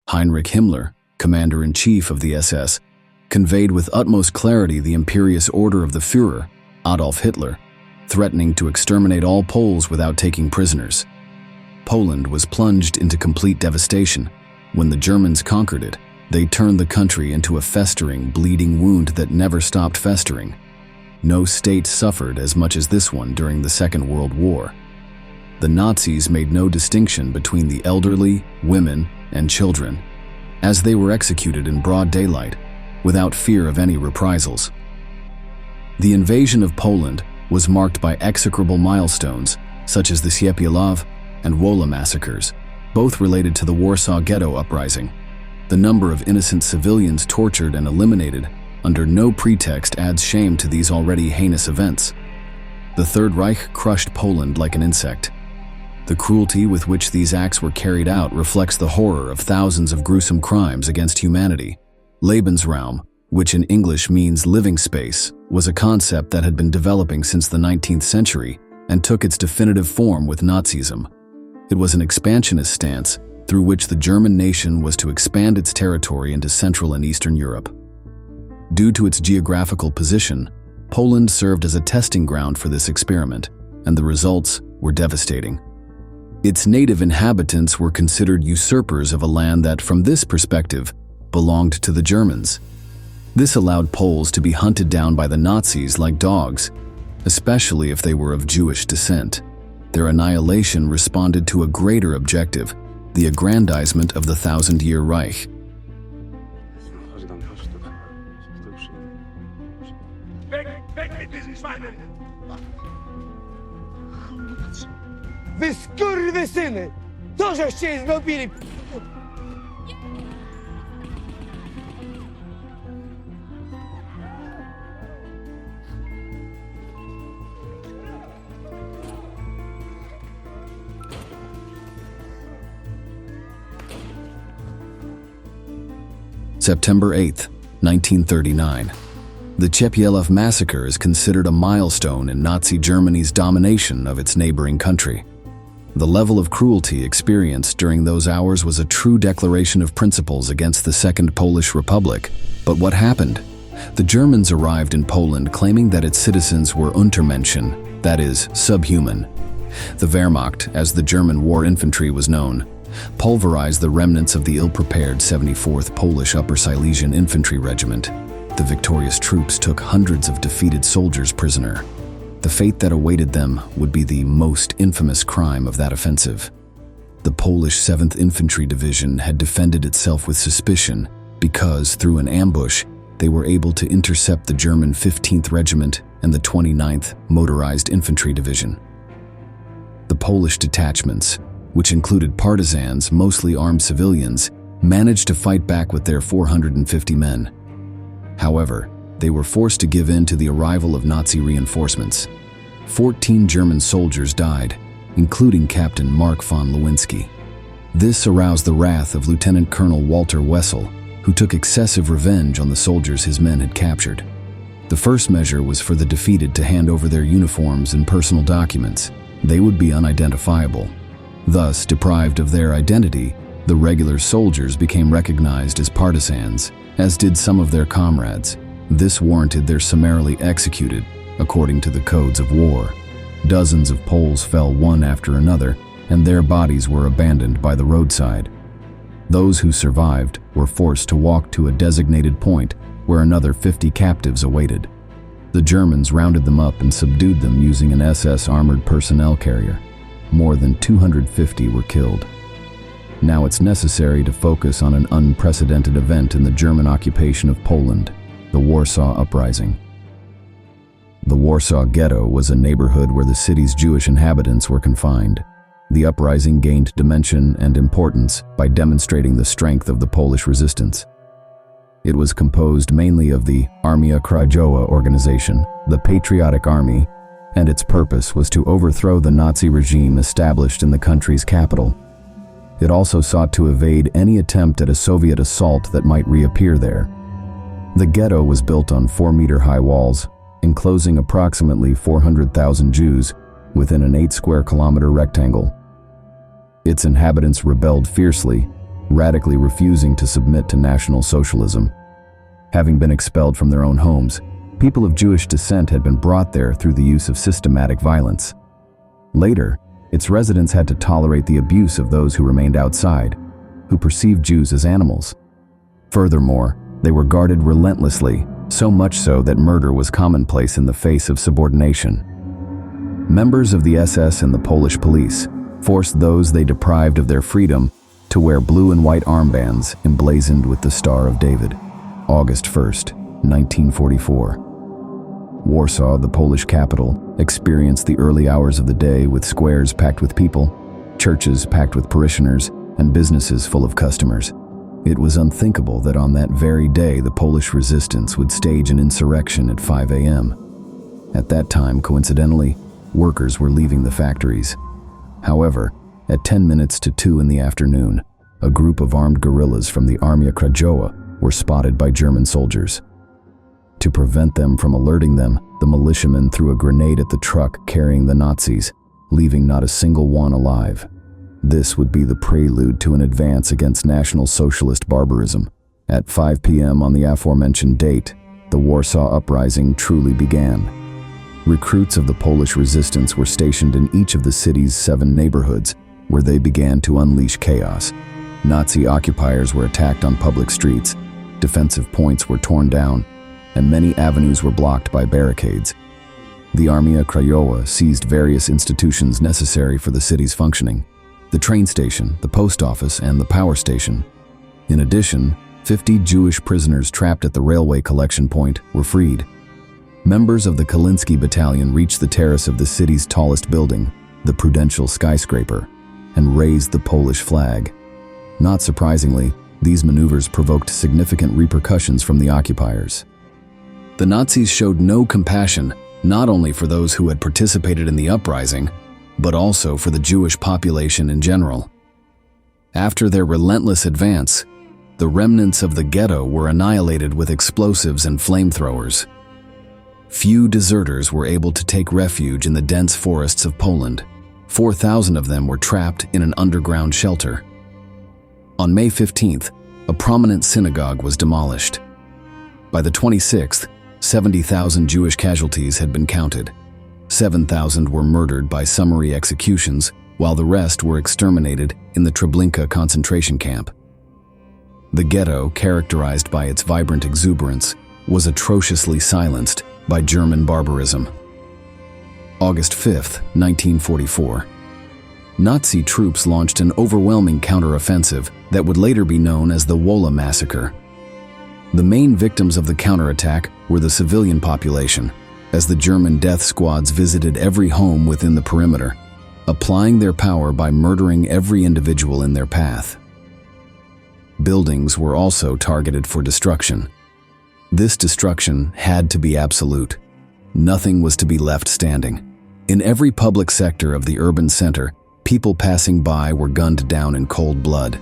Heinrich Himmler, commander-in-chief of the SS, conveyed with utmost clarity the imperious order of the Führer, Adolf Hitler, threatening to exterminate all Poles without taking prisoners. Poland was plunged into complete devastation. When the Germans conquered it, they turned the country into a festering, bleeding wound that never stopped festering. No state suffered as much as this one during the Second World War. The Nazis made no distinction between the elderly, women, and children, as they were executed in broad daylight, without fear of any reprisals. The invasion of Poland was marked by execrable milestones, such as the Ciepielow and Wola massacres, both related to the Warsaw Ghetto Uprising. The number of innocent civilians tortured and eliminated under no pretext adds shame to these already heinous events. The Third Reich crushed Poland like an insect. The cruelty with which these acts were carried out reflects the horror of thousands of gruesome crimes against humanity. Lebensraum, which in English means living space, was a concept that had been developing since the 19th century and took its definitive form with Nazism. It was an expansionist stance through which the German nation was to expand its territory into Central and Eastern Europe. Due to its geographical position, Poland served as a testing ground for this experiment, and the results were devastating. Its native inhabitants were considered usurpers of a land that, from this perspective, belonged to the Germans. This allowed Poles to be hunted down by the Nazis like dogs, especially if they were of Jewish descent. Their annihilation responded to a greater objective, the aggrandizement of the Thousand-Year Reich. Wy skurwysyny! Co żeście zrobili? September 8, 1939. The Ciepielow massacre is considered a milestone in Nazi Germany's domination of its neighboring country. The level of cruelty experienced during those hours was a true declaration of principles against the Second Polish Republic. But what happened? The Germans arrived in Poland claiming that its citizens were Untermenschen, that is, subhuman. The Wehrmacht, as the German war infantry was known, pulverized the remnants of the ill-prepared 74th Polish Upper Silesian Infantry Regiment. The victorious troops took hundreds of defeated soldiers prisoner. The fate that awaited them would be the most infamous crime of that offensive. The Polish 7th Infantry Division had defended itself with suspicion because, through an ambush, they were able to intercept the German 15th Regiment and the 29th Motorized Infantry Division. The Polish detachments, which included partisans, mostly armed civilians, managed to fight back with their 450 men. However, they were forced to give in to the arrival of Nazi reinforcements. 14 German soldiers died, including Captain Mark von Lewinsky. This aroused the wrath of Lieutenant Colonel Walter Wessel, who took excessive revenge on the soldiers his men had captured. The first measure was for the defeated to hand over their uniforms and personal documents. They would be unidentifiable. Thus, deprived of their identity, the regular soldiers became recognized as partisans, as did some of their comrades. This warranted their summarily executed, according to the codes of war. Dozens of Poles fell one after another, and their bodies were abandoned by the roadside. Those who survived were forced to walk to a designated point where another 50 captives awaited. The Germans rounded them up and subdued them using an SS armored personnel carrier. More than 250 were killed. Now it's necessary to focus on an unprecedented event in the German occupation of Poland, the Warsaw Uprising. The Warsaw Ghetto was a neighborhood where the city's Jewish inhabitants were confined. The uprising gained dimension and importance by demonstrating the strength of the Polish resistance. It was composed mainly of the Armia Krajowa organization, the Patriotic Army, and its purpose was to overthrow the Nazi regime established in the country's capital. It also sought to evade any attempt at a Soviet assault that might reappear there. The ghetto was built on 4-meter-high walls, enclosing approximately 400,000 Jews within an 8-square-kilometer rectangle. Its inhabitants rebelled fiercely, radically refusing to submit to National Socialism. Having been expelled from their own homes, people of Jewish descent had been brought there through the use of systematic violence. Later, its residents had to tolerate the abuse of those who remained outside, who perceived Jews as animals. Furthermore, they were guarded relentlessly, so much so that murder was commonplace in the face of subordination. Members of the SS and the Polish police forced those they deprived of their freedom to wear blue and white armbands emblazoned with the Star of David. August 1st, 1944. Warsaw, the Polish capital, experienced the early hours of the day with squares packed with people, churches packed with parishioners, and businesses full of customers. It was unthinkable that on that very day the Polish resistance would stage an insurrection at 5 a.m. At that time, coincidentally, workers were leaving the factories. However, at 10 minutes to 2 in the afternoon, a group of armed guerrillas from the Armia Krajowa were spotted by German soldiers. To prevent them from alerting them, the militiamen threw a grenade at the truck carrying the Nazis, leaving not a single one alive. This would be the prelude to an advance against National Socialist barbarism. At 5 p.m. on the aforementioned date, the Warsaw Uprising truly began. Recruits of the Polish resistance were stationed in each of the city's 7 neighborhoods, where they began to unleash chaos. Nazi occupiers were attacked on public streets, defensive points were torn down, and many avenues were blocked by barricades. The Armia Krajowa seized various institutions necessary for the city's functioning: the train station, the post office, and the power station. In addition, 50 Jewish prisoners trapped at the railway collection point were freed. Members of the Kalinsky Battalion reached the terrace of the city's tallest building, the Prudential skyscraper, and raised the Polish flag. Not surprisingly, these maneuvers provoked significant repercussions from the occupiers. The Nazis showed no compassion, not only for those who had participated in the uprising, but also for the Jewish population in general. After their relentless advance, the remnants of the ghetto were annihilated with explosives and flamethrowers. Few deserters were able to take refuge in the dense forests of Poland. 4,000 of them were trapped in an underground shelter. On May 15th, a prominent synagogue was demolished. By the 26th, 70,000 Jewish casualties had been counted. 7,000 were murdered by summary executions, while the rest were exterminated in the Treblinka concentration camp. The ghetto, characterized by its vibrant exuberance, was atrociously silenced by German barbarism. August 5th, 1944. Nazi troops launched an overwhelming counteroffensive that would later be known as the Wola massacre. The main victims of the counterattack were the civilian population, as the German death squads visited every home within the perimeter, applying their power by murdering every individual in their path. Buildings were also targeted for destruction. This destruction had to be absolute. Nothing was to be left standing. In every public sector of the urban center, people passing by were gunned down in cold blood.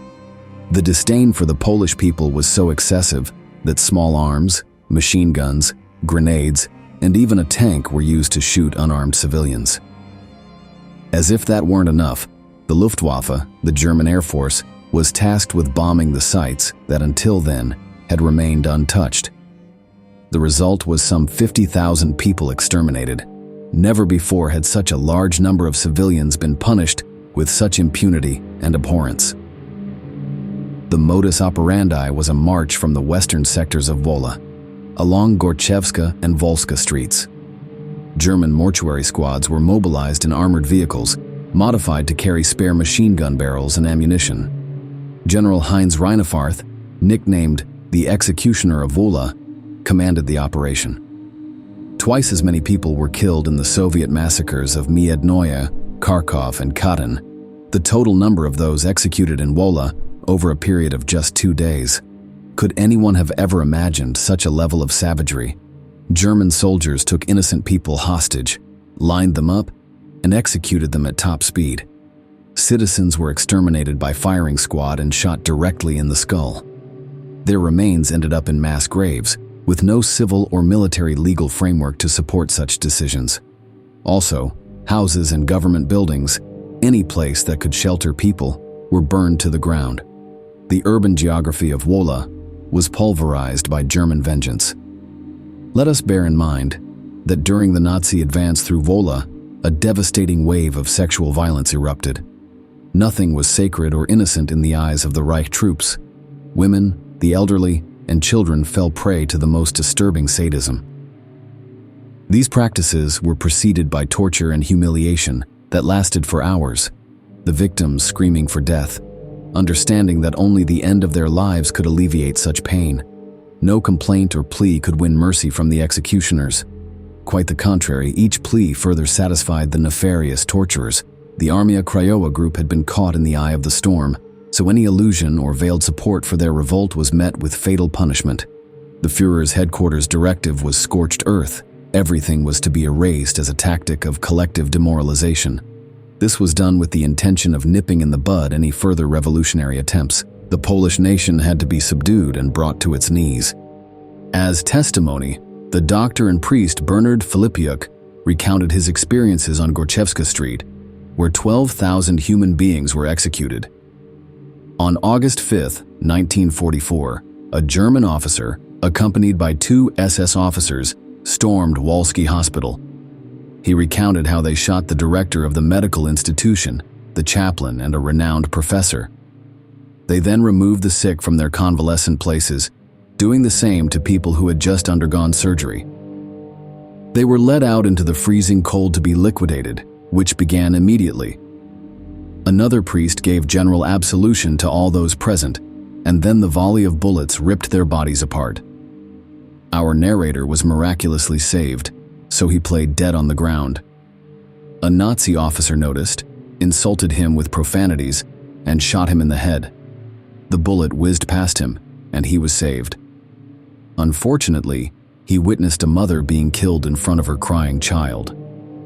The disdain for the Polish people was so excessive that small arms, machine guns, grenades, and even a tank were used to shoot unarmed civilians. As if that weren't enough, the Luftwaffe, the German Air Force, was tasked with bombing the sites that until then had remained untouched. The result was some 50,000 people exterminated. Never before had such a large number of civilians been punished with such impunity and abhorrence. The modus operandi was a march from the western sectors of Wola, along Gorchevska and Volska streets. German mortuary squads were mobilized in armored vehicles, modified to carry spare machine gun barrels and ammunition. General Heinz Rheineffarth, nicknamed the Executioner of Wola, commanded the operation. Twice as many people were killed in the Soviet massacres of Miednoye, Kharkov, and Katyn. The total number of those executed in Wola over a period of just 2 days. Could anyone have ever imagined such a level of savagery? German soldiers took innocent people hostage, lined them up, and executed them at top speed. Citizens were exterminated by firing squad and shot directly in the skull. Their remains ended up in mass graves, with no civil or military legal framework to support such decisions. Also, houses and government buildings, any place that could shelter people, were burned to the ground. The urban geography of Wola was pulverized by German vengeance. Let us bear in mind that during the Nazi advance through Wola, a devastating wave of sexual violence erupted. Nothing was sacred or innocent in the eyes of the Reich troops. Women, the elderly, and children fell prey to the most disturbing sadism. These practices were preceded by torture and humiliation that lasted for hours, the victims screaming for death, understanding that only the end of their lives could alleviate such pain. No complaint or plea could win mercy from the executioners. Quite the contrary, each plea further satisfied the nefarious torturers. The Armia Krajowa group had been caught in the eye of the storm, so any illusion or veiled support for their revolt was met with fatal punishment. The Führer's headquarters directive was scorched earth. Everything was to be erased as a tactic of collective demoralization. This was done with the intention of nipping in the bud any further revolutionary attempts. The Polish nation had to be subdued and brought to its knees. As testimony, the doctor and priest Bernard Filipiuk recounted his experiences on Gorchewska Street, where 12,000 human beings were executed. On August 5, 1944, a German officer, accompanied by 2 SS officers, stormed Wolski Hospital. He recounted how they shot the director of the medical institution, the chaplain, and a renowned professor. They then removed the sick from their convalescent places, doing the same to people who had just undergone surgery. They were led out into the freezing cold to be liquidated, which began immediately. Another priest gave general absolution to all those present, and then the volley of bullets ripped their bodies apart. Our narrator was miraculously saved, so he played dead on the ground. A Nazi officer noticed, insulted him with profanities, and shot him in the head. The bullet whizzed past him, and he was saved. Unfortunately, he witnessed a mother being killed in front of her crying child.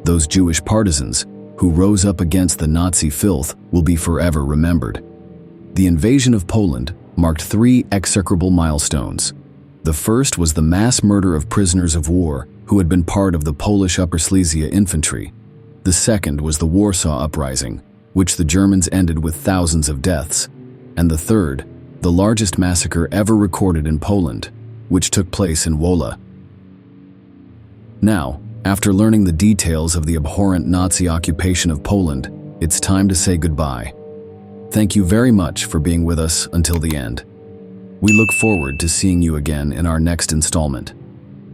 Those Jewish partisans, who rose up against the Nazi filth, will be forever remembered. The invasion of Poland marked 3 execrable milestones. The first was the mass murder of prisoners of war who had been part of the Polish Upper Silesia infantry. The second was the Warsaw Uprising, which the Germans ended with thousands of deaths. And the third, the largest massacre ever recorded in Poland, which took place in Wola. Now, after learning the details of the abhorrent Nazi occupation of Poland, it's time to say goodbye. Thank you very much for being with us until the end. We look forward to seeing you again in our next installment.